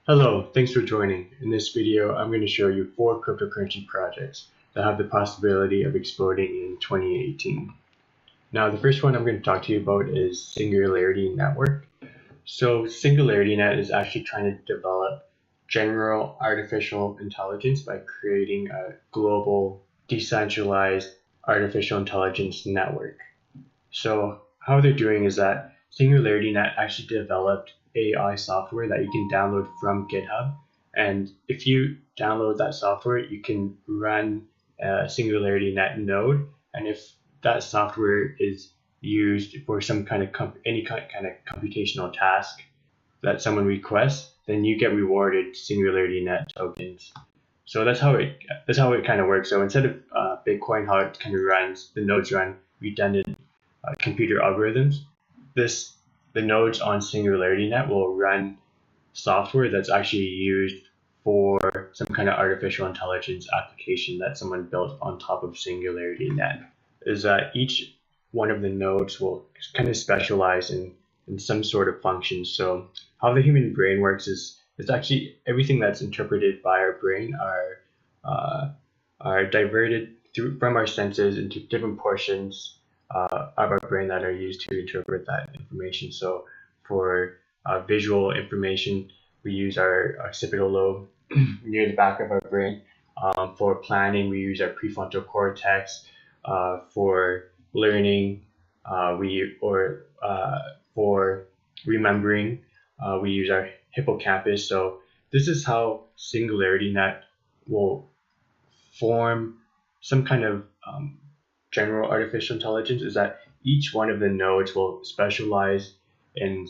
Hello, thanks for joining. In this video, I'm going to show you 4 cryptocurrency projects that have the possibility of exploding in 2018. Now, the first one I'm going to talk to you about is Singularity Network. So SingularityNET is actually trying to develop general artificial intelligence by creating a global decentralized artificial intelligence network. So how they're doing is that SingularityNET actually developed AI software that you can download from GitHub. And if you download that software, you can run a SingularityNET node. And if that software is used for some kind of any kind of computational task that someone requests, then you get rewarded SingularityNET tokens. So that's how it kind of works. So instead of Bitcoin, how it kind of runs, the nodes run redundant computer algorithms. The nodes on SingularityNET will run software that's actually used for some kind of artificial intelligence application that someone built on top of SingularityNET. Is that each one of the nodes will kind of specialize in some sort of function. So how the human brain works is it's actually everything that's interpreted by our brain are diverted from our senses into different portions of our brain that are used to interpret that information. So for visual information, we use our occipital lobe near the back of our brain. For planning, we use our prefrontal cortex. For learning, for remembering, we use our hippocampus. So this is how SingularityNET will form some kind of general artificial intelligence, is that each one of the nodes will specialize in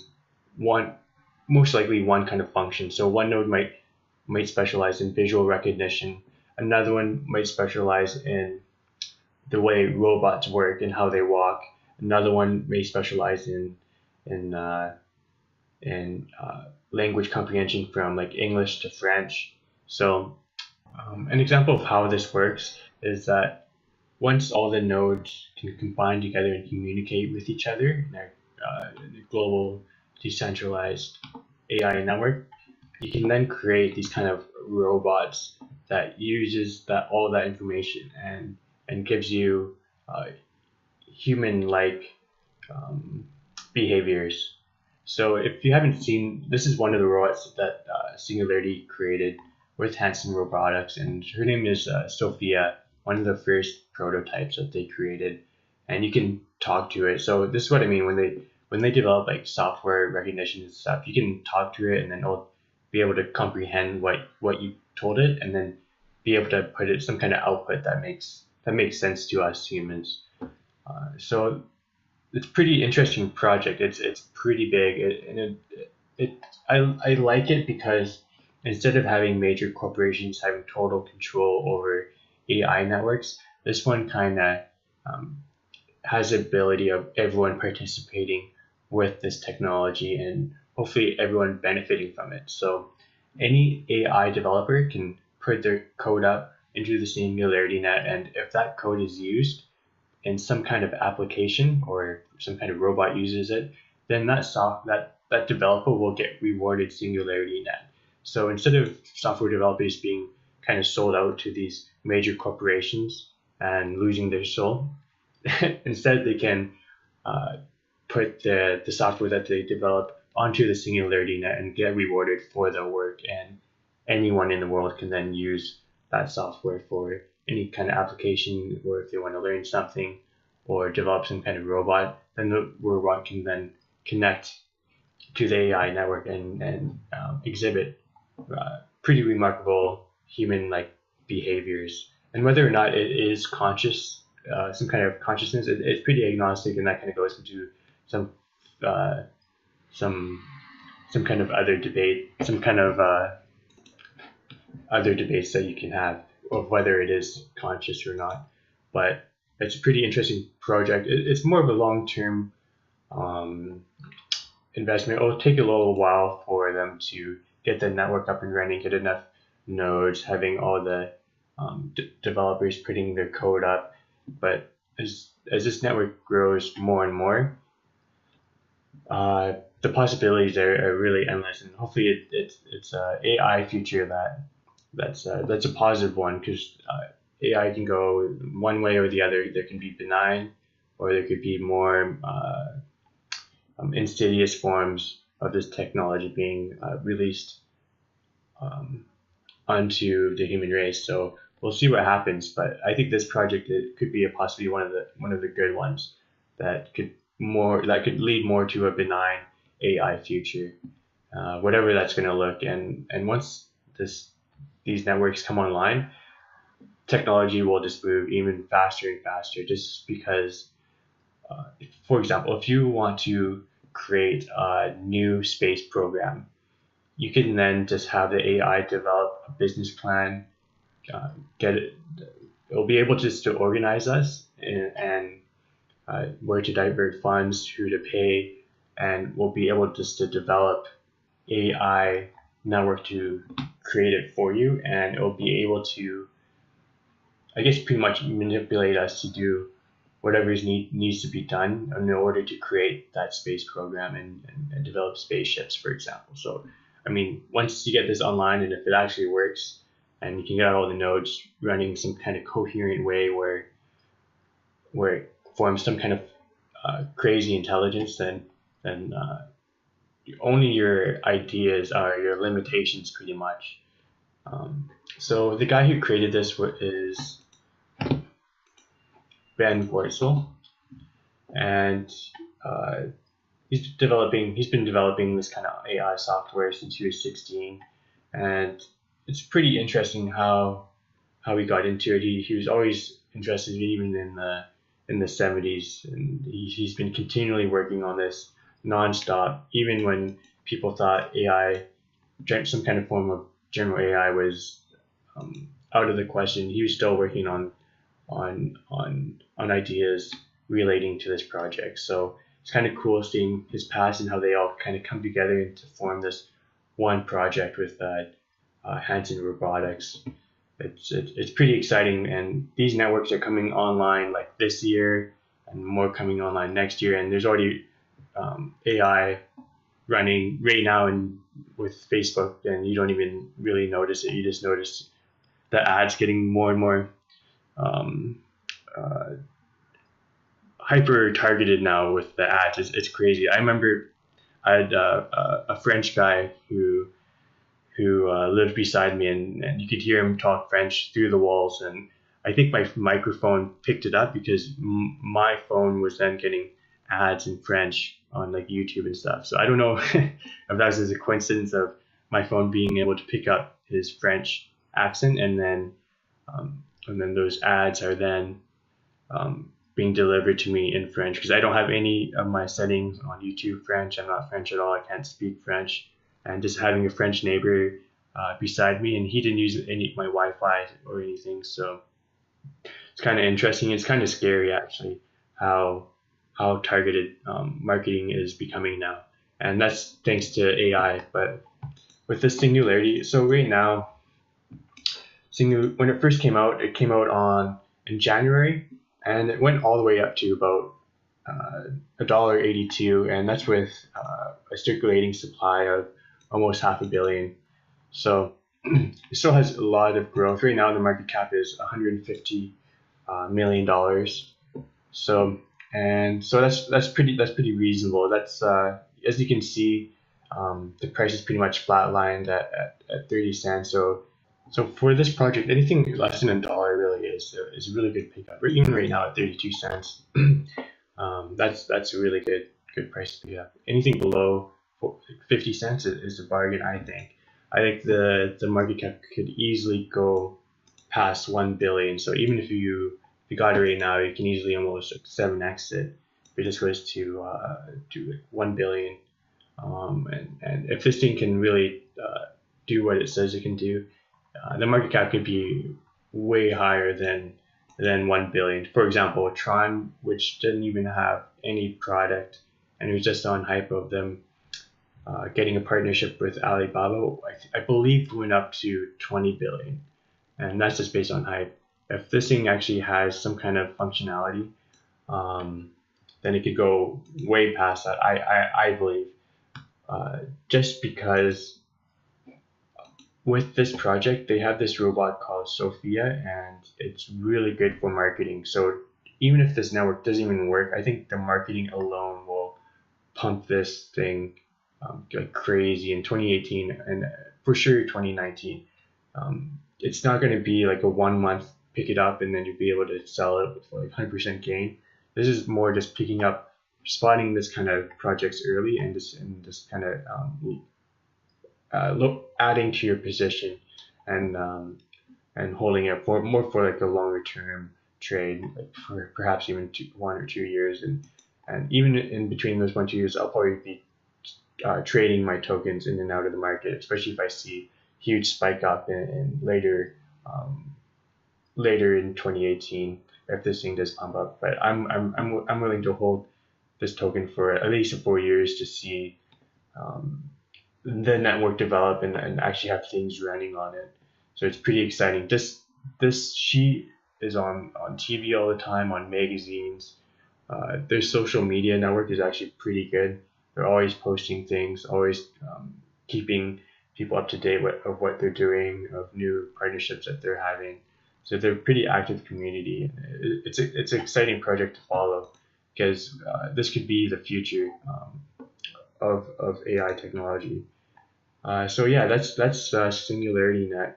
most likely one kind of function. So one node might specialize in visual recognition. Another one might specialize in the way robots work and how they walk. Another one may specialize in language comprehension from like English to French. So an example of how this works is that once all the nodes can combine together and communicate with each other in a global decentralized AI network, you can then create these kind of robots that uses all that information and gives you human-like behaviors. So if you haven't seen, this is one of the robots that Singularity created with Hanson Robotics, and her name is Sophia, one of the first prototypes that they created, and you can talk to it. So this is what I mean when they develop like software recognition and stuff. You can talk to it, and then it'll be able to comprehend what you told it, and then be able to put it some kind of output that makes sense to us humans. So it's a pretty interesting project. It's pretty big, I like it because instead of having major corporations having total control over AI networks, this one kind of has the ability of everyone participating with this technology and hopefully everyone benefiting from it. So any AI developer can put their code up into the SingularityNET, and if that code is used in some kind of application or some kind of robot uses it, then that developer will get rewarded SingularityNET. So instead of software developers being kind of sold out to these major corporations and losing their soul, instead they can put the software that they develop onto the SingularityNET and get rewarded for their work, and anyone in the world can then use that software for any kind of application, or if they want to learn something or develop some kind of robot, then the robot can then connect to the AI network and exhibit pretty remarkable human-like behaviors. And whether or not it is conscious, some kind of consciousness, it's pretty agnostic, and that kind of goes into some kind of other debate, some kind of other debates that you can have of whether it is conscious or not. But it's a pretty interesting project. It's more of a long-term investment. It'll take a little while for them to get the network up and running, get enough nodes, having all the developers putting their code up. But as this network grows more and more, the possibilities are really endless, and hopefully it's a AI future that's a positive one, because AI can go one way or the other. There can be benign, or there could be more insidious forms of this technology being released um, onto the human race. So we'll see what happens. But I think this project, it could be possibly one of the good ones that could lead more to a benign AI future, whatever that's going to look. And once these networks come online, technology will just move even faster and faster. Just because, for example, if you want to create a new space program, you can then just have the AI develop a business plan, get it. It'll be able just to organize us, and where to divert funds, who to pay, and we'll be able just to develop AI network to create it for you, and it'll be able to, I guess, pretty much manipulate us to do whatever needs to be done in order to create that space program and develop spaceships, for example. So, I mean, once you get this online, and if it actually works, and you can get all the nodes running some kind of coherent way where it forms some kind of crazy intelligence, then only your ideas are your limitations, pretty much. So the guy who created this is Ben Worzel, and he's been developing this kind of AI software since he was 16, and it's pretty interesting how he got into it. He was always interested, even in the 70s, and he's been continually working on this nonstop, even when people thought AI, some kind of form of general AI, was out of the question. He was still working on ideas relating to this project. So it's kind of cool seeing his past and how they all kind of come together to form this one project with Hanson Robotics. It's pretty exciting, and these networks are coming online like this year, and more coming online next year. And there's already AI running right now, and with Facebook, and you don't even really notice it. You just notice the ads getting more and more hyper targeted now with the ads. It's crazy. I remember I had a French guy who lived beside me, and you could hear him talk French through the walls, and I think my microphone picked it up, because my phone was then getting ads in French on like YouTube and stuff. So I don't know if that was just a coincidence of my phone being able to pick up his French accent, and then those ads are then being delivered to me in French, because I don't have any of my settings on YouTube French. I'm not French at all. I can't speak French. And just having a French neighbor beside me, and he didn't use my Wi-Fi or anything. So it's kind of interesting. It's kind of scary, actually, how targeted marketing is becoming now. And that's thanks to AI. But with the Singularity, so right now, when it first came out in January, and it went all the way up to about $1.82, and that's with a circulating supply of almost $500 million. So it still has a lot of growth. Right now, the market cap is $150 million. So that's pretty reasonable. That's as you can see, the price is pretty much flatlined at 30 cents. So for this project, anything less than $1 really is a really good pickup. Even right now at 32 cents, that's a really good price to pick up. Anything below 50 cents is a bargain, I think. I think the market cap could easily go past 1 billion. So even if you got it right now, you can easily almost 7x it if it just goes to like 1 billion. And if this thing can really do what it says it can do, the market cap could be way higher than 1 billion. For example, Tron, which didn't even have any product, and it was just on hype of them getting a partnership with Alibaba, I believe went up to 20 billion, and that's just based on hype. If this thing actually has some kind of functionality, then it could go way past that, I believe. just because with this project, they have this robot called Sophia, and it's really good for marketing. So even if this network doesn't even work, I think the marketing alone will pump this thing like crazy in 2018 and for sure 2019. It's not going to be like a 1 month pick it up and then you'll be able to sell it with like 100% gain. This is more just picking up, spotting this kind of projects early and just kind of adding to your position and holding it for more for like a longer term trade, like for perhaps even 1 or 2 years, and even in between those 1 2 years, I'll probably be trading my tokens in and out of the market, especially if I see huge spike up in later in 2018 if this thing does pump up. But I'm willing to hold this token for at least 4 years to see the network develop and actually have things running on it. So it's pretty exciting. This sheet is on TV all the time, on magazines. Their social media network is actually pretty good. They're always posting things, always keeping people up to date of what they're doing, of new partnerships that they're having. So they're a pretty active community. It's an exciting project to follow because this could be the future of AI technology. So yeah, that's SingularityNet.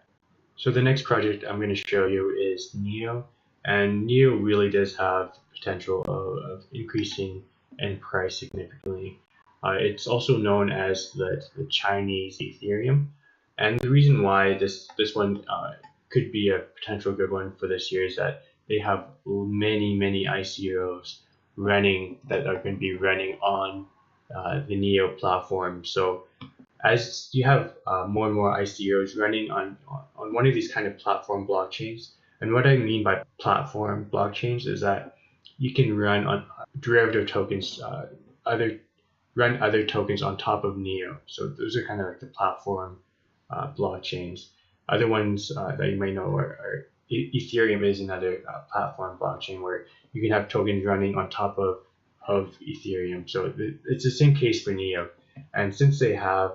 So the next project I'm going to show you is Neo, and Neo really does have potential of increasing in price significantly. It's also known as the Chinese Ethereum, and the reason why this one could be a potential good one for this year is that they have many ICOs running that are going to be running on the Neo platform. So as you have more and more ICOs running on one of these kind of platform blockchains, and what I mean by platform blockchains is that you can run on derivative tokens, run other tokens on top of Neo. So those are kind of like the platform blockchains. Other ones that you might know are Ethereum is another platform blockchain where you can have tokens running on top of Ethereum. So it's the same case for Neo. And since they have,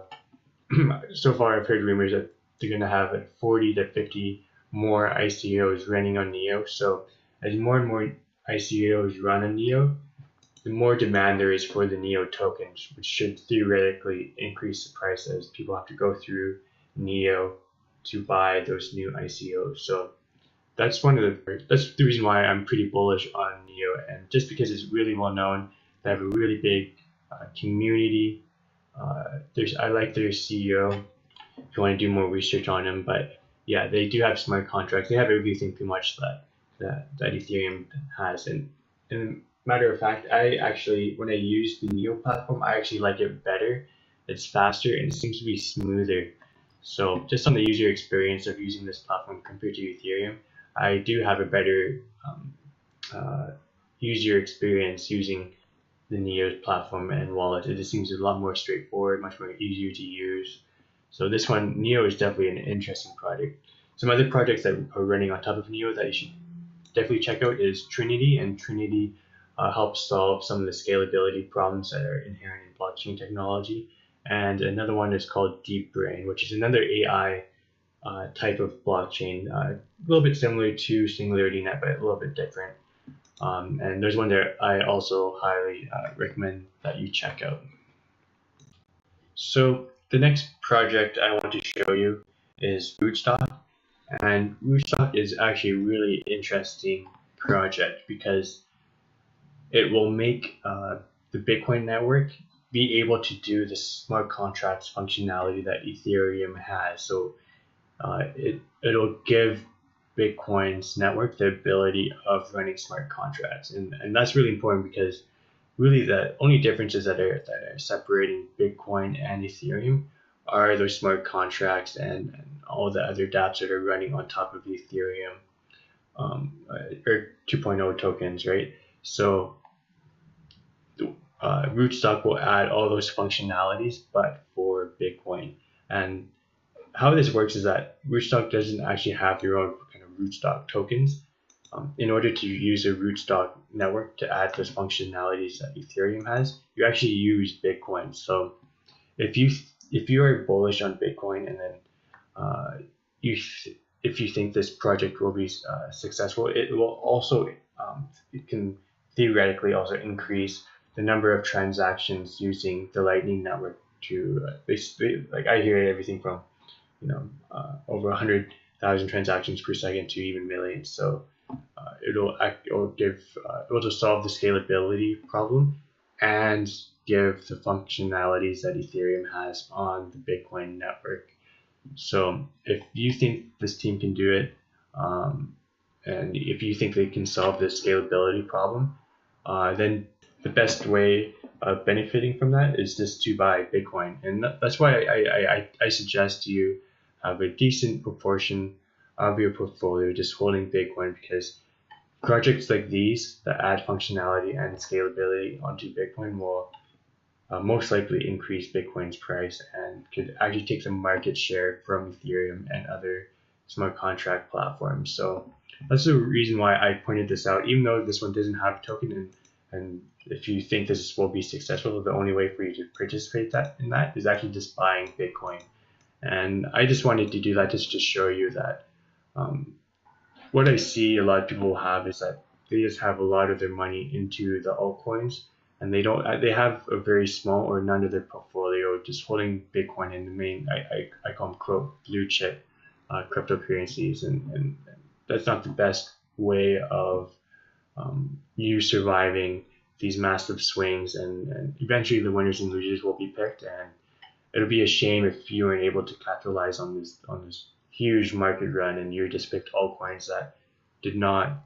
so far I've heard rumors that they're going to have like 40 to 50 more ICOs running on Neo. So as more and more ICOs run on Neo, the more demand there is for the Neo tokens, which should theoretically increase the price as people have to go through Neo to buy those new ICOs. So that's the reason why I'm pretty bullish on Neo, and just because it's really well known, they have a really big community. I like their CEO. If you want to do more research on them, but yeah, they do have smart contracts. They have everything pretty much that Ethereum has. And matter of fact, I actually, when I use the Neo platform, I actually like it better. It's faster and it seems to be smoother. So just on the user experience of using this platform compared to Ethereum, I do have a better user experience using the Neo platform and wallet. It just seems a lot more straightforward, much more easier to use. So this one, Neo, is definitely an interesting project. Some other projects that are running on top of Neo that you should definitely check out is Trinity, and Trinity helps solve some of the scalability problems that are inherent in blockchain technology. And another one is called Deep Brain, which is another AI type of blockchain, a little bit similar to SingularityNet, but a little bit different. And there's one that I also highly recommend that you check out. So the next project I want to show you is Bootstop. And Bootstop is actually a really interesting project because it will make the Bitcoin network be able to do the smart contracts functionality that Ethereum has. So it'll give Bitcoin's network the ability of running smart contracts, and that's really important because really the only differences that are separating Bitcoin and Ethereum are those smart contracts and all the other dApps that are running on top of Ethereum or 2.0 tokens, right? So Rootstock will add all those functionalities, but for Bitcoin. And how this works is that Rootstock doesn't actually have their own kind of Rootstock tokens. In order to use a Rootstock network to add those functionalities that Ethereum has, you actually use Bitcoin. So if you are bullish on Bitcoin, and then uh, you if you think this project will be successful, it will also it can theoretically also increase the number of transactions using the Lightning Network to basically, like, I hear everything from over 100,000 transactions per second to even millions. So it'll just solve the scalability problem and give the functionalities that Ethereum has on the Bitcoin network. So if you think this team can do it, and if you think they can solve the scalability problem, then the best way of benefiting from that is just to buy Bitcoin. And that's why I suggest you have a decent proportion of your portfolio just holding Bitcoin, because projects like these that add functionality and scalability onto Bitcoin will most likely increase Bitcoin's price and could actually take some market share from Ethereum and other smart contract platforms. So that's the reason why I pointed this out, even though this one doesn't have a token. And if you think this will be successful, the only way for you to participate in that is actually just buying Bitcoin. And I just wanted to do that just to show you that what I see a lot of people have is that they just have a lot of their money into the altcoins, and they have a very small or none of their portfolio just holding Bitcoin in the main, I call them quote blue chip cryptocurrencies, and that's not the best way of you surviving these massive swings, and eventually the winners and losers will be picked, and it'll be a shame if you weren't able to capitalize on this huge market run and you just picked altcoins that did not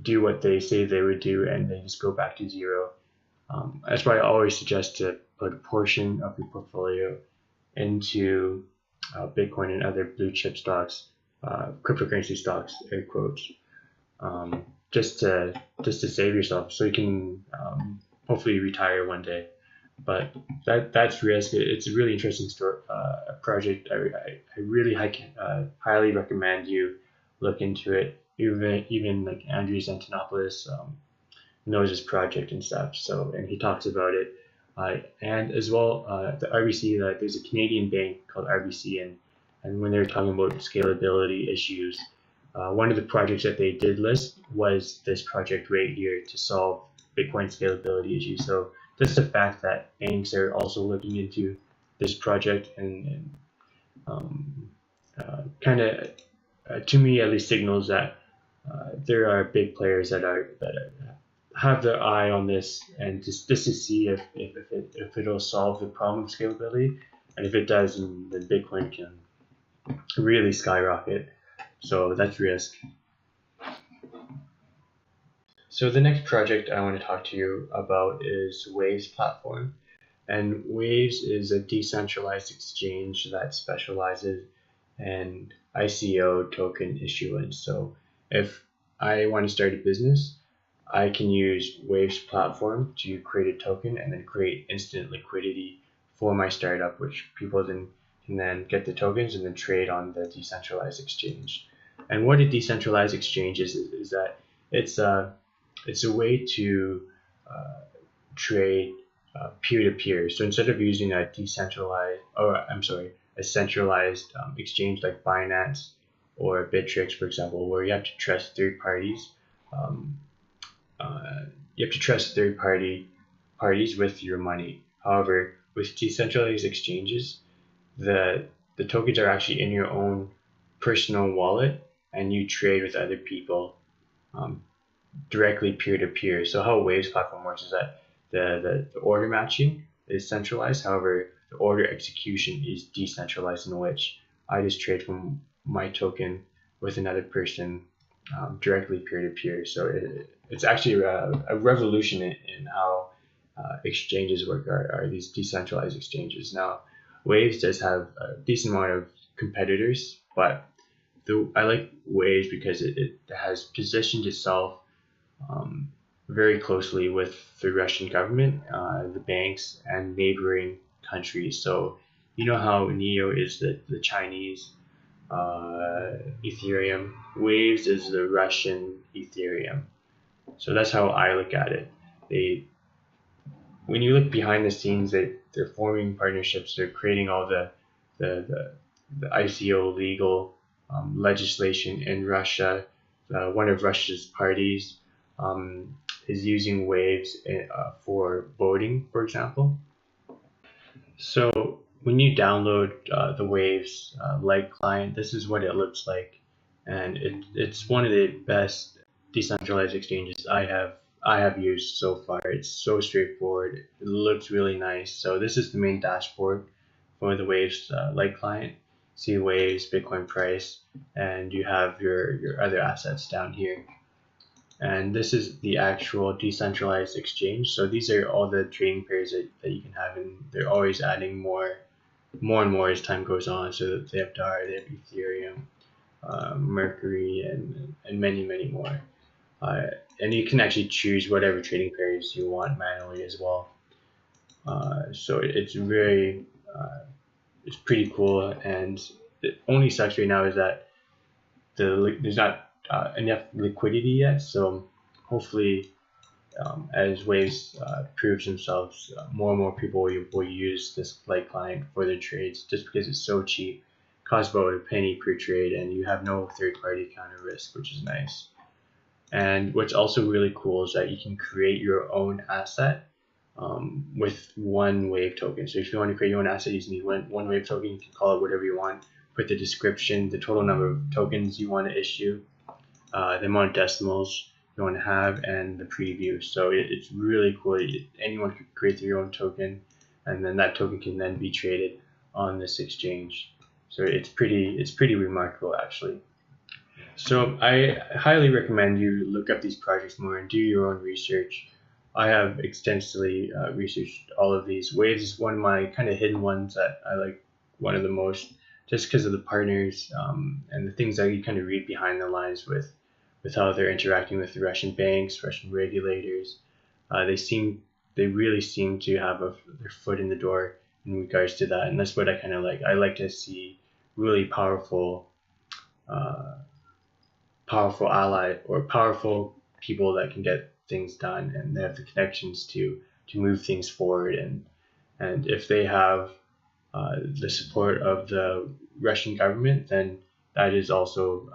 do what they say they would do, and they just go back to zero. That's why I always suggest to put a portion of your portfolio into Bitcoin and other blue chip stocks, cryptocurrency stocks, air quotes, just to save yourself so you can hopefully retire one day. But that's risk. It's a really interesting project. I really highly recommend you look into it. Even like Andrews Antonopoulos knows this project and stuff. So, and he talks about it. And as well, the RBC. There's a Canadian bank called RBC, and when they're talking about scalability issues, one of the projects that they did list was this project right here to solve Bitcoin scalability issues. So just the fact that banks are also looking into this project and kind of, to me at least, signals that there are big players that have their eye on this, and just to see if it'll solve the problem of scalability, and if it does, then Bitcoin can really skyrocket. So that's risk. So the next project I want to talk to you about is Waves platform. And Waves is a decentralized exchange that specializes in ICO token issuance. So if I want to start a business, I can use Waves platform to create a token and then create instant liquidity for my startup, which people then can then get the tokens and then trade on the decentralized exchange. And what a decentralized exchange is that it's a way to trade peer-to-peer. So instead of using a centralized exchange like Binance or Bittrex, for example, where you have to trust third parties, parties with your money. However, with decentralized exchanges, the tokens are actually in your own personal wallet, and you trade with other people directly peer-to-peer. So how Waves platform works is that the order matching is centralized. However, the order execution is decentralized, in which I just trade from my token with another person directly peer-to-peer. So it's actually a revolution in how exchanges work, are these decentralized exchanges. Now, Waves does have a decent amount of competitors, but I like Waves because it has positioned itself very closely with the Russian government, the banks, and neighboring countries. So you know how Neo is the Chinese Ethereum, Waves is the Russian Ethereum. So that's how I look at it. when you look behind the scenes, they're forming partnerships. They're creating all the, the ICO legal legislation in Russia. One of Russia's parties is using Waves for voting, for example. So when you download the Waves Lite client, this is what it looks like, and it's one of the best decentralized exchanges I have used so far. It's so straightforward. It looks really nice. So this is the main dashboard for the Waves Lite client. See Waves, Bitcoin price, and you have your other assets down here. And this is the actual decentralized exchange. So these are all the trading pairs that you can have, and they're always adding more and more as time goes on. So they have DAR, they have Ethereum, Mercury, and many more. And you can actually choose whatever trading pairs you want manually as well. So it's very it's pretty cool. And the only sucks right now is that there's not enough liquidity yet. So hopefully, as Waves proves themselves, more and more people will use this Lite client for their trades, just because it's so cheap. It costs about a penny per trade, and you have no third-party counter risk, which is nice. And what's also really cool is that you can create your own asset with one Wave token. So if you want to create your own asset using one Wave token, you can call it whatever you want. Put the description, the total number of tokens you want to issue, the amount of decimals you want to have, and the preview. So it's really cool. Anyone can create their own token, and then that token can then be traded on this exchange. So it's pretty remarkable, actually. So I highly recommend you look up these projects more and do your own research. I have extensively researched all of these. Waves is one of my kind of hidden ones that I like one of the most, just because of the partners and the things that you kind of read behind the lines with how they're interacting with the Russian banks, Russian regulators. They really seem to have their foot in the door in regards to that, and that's what I kind of like. I like to see really powerful ally or powerful people that can get things done, and they have the connections to move things forward. And if they have the support of the Russian government, then that is also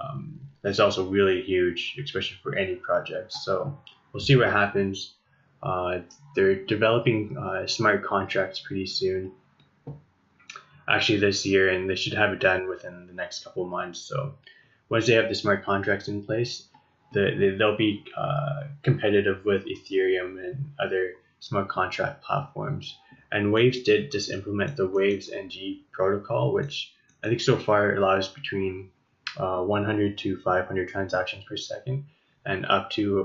that's also really huge, especially for any project. So we'll see what happens. They're developing smart contracts pretty soon, actually this year, and they should have it done within the next couple of months. So once they have the smart contracts in place, they'll be competitive with Ethereum and other smart contract platforms. And Waves did just implement the Waves NG protocol, which I think so far allows between 100 to 500 transactions per second and up to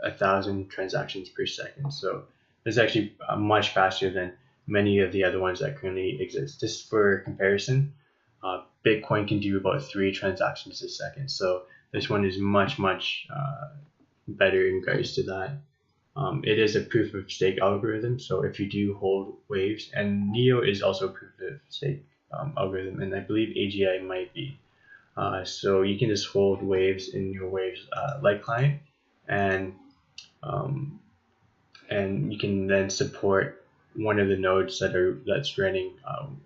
1,000 transactions per second. So it's actually much faster than many of the other ones that currently exist. Just for comparison, Bitcoin can do about 3 transactions a second. So this one is much better in regards to that. It is a proof of stake algorithm. So if you do hold Waves, and Neo is also a proof of stake algorithm, and I believe AGI might be. So you can just hold Waves in your Waves Lite client, and you can then support one of the nodes that's running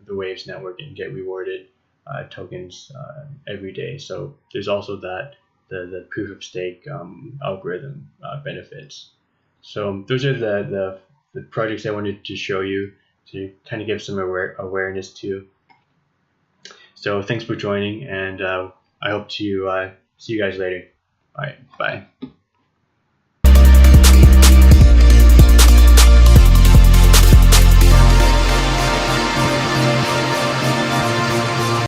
the Waves network and get rewarded tokens every day. So there's also the proof of stake algorithm benefits. So those are the projects I wanted to show you to kind of give some awareness to. So thanks for joining, and I hope to see you guys later. All right, bye.